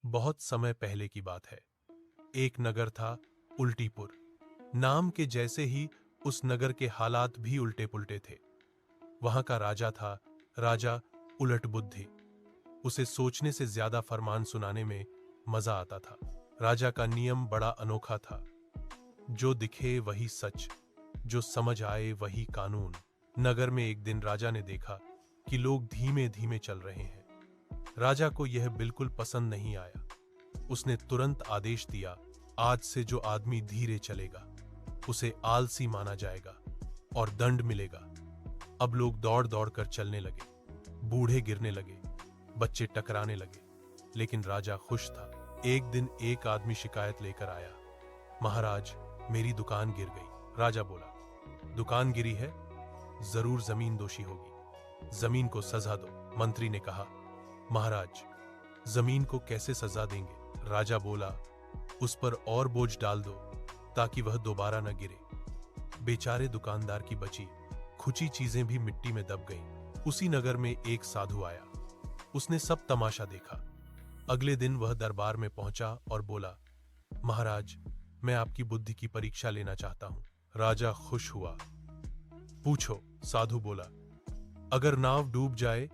बहुत समय पहले की बात है। एक नगर था, उल्टीपुर। नाम के जैसे ही उस नगर के हालात भी उल्टे पुल्टे थे। वहां का राजा था, राजा उलट बुद्धि। उसे सोचने से ज्यादा फरमान सुनाने में मजा आता था। राजा का नियम बड़ा अनोखा था। जो दिखे वही सच, जो समझ आए वही कानून। नगर में एक दिन राजा ने देखा कि लोग धीमे धीमे चल रहे हैं। राजा को यह बिल्कुल पसंद नहीं आया। उसने तुरंत आदेश दिया, आज से जो आदमी धीरे चलेगा उसे आलसी माना जाएगा और दंड मिलेगा। अब लोग दौड़ दौड़ कर चलने लगे, बूढ़े गिरने लगे, बच्चे टकराने लगे, लेकिन राजा खुश था। एक दिन एक आदमी शिकायत लेकर आया, महाराज, मेरी दुकान गिर गई। राजा बोला, दुकान गिरी है, जरूर जमीन दोषी होगी, जमीन को सजा दो। मंत्री ने कहा, महाराज, जमीन को कैसे सजा देंगे? राजा बोला, उस पर और बोझ डाल दो ताकि वह दोबारा न गिरे। बेचारे दुकानदार की बची खुची चीजें भी मिट्टी में दब गईं। उसी नगर में एक साधु आया। उसने सब तमाशा देखा। अगले दिन वह दरबार में पहुंचा और बोला, महाराज, मैं आपकी बुद्धि की परीक्षा लेना चाहता हूं। राजा खुश हुआ। पूछो, साधु बोला। अगर नाव डूब जाए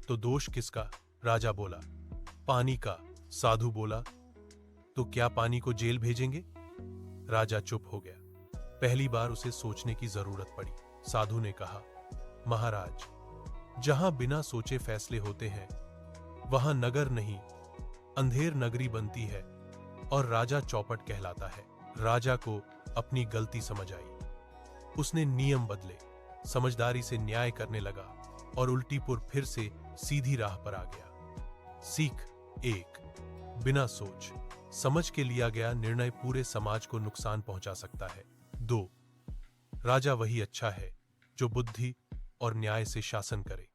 तो दोष किसका? राजा बोला, पानी का। साधु बोला, तो क्या पानी को जेल भेजेंगे? राजा चुप हो गया। पहली बार उसे सोचने की जरूरत पड़ी। साधु ने कहा, महाराज, जहां बिना सोचे फैसले होते हैं वहां नगर नहीं, अंधेर नगरी बनती है और राजा चौपट कहलाता है। राजा को अपनी गलती समझ आई। उसने नियम बदले, समझदारी से न्याय करने लगा और उल्टीपुर फिर से सीधी राह पर आ गया। सीख एक, बिना सोच समझ के लिया गया निर्णय पूरे समाज को नुकसान पहुंचा सकता है। 2, राजा वही अच्छा है जो बुद्धि और न्याय से शासन करे।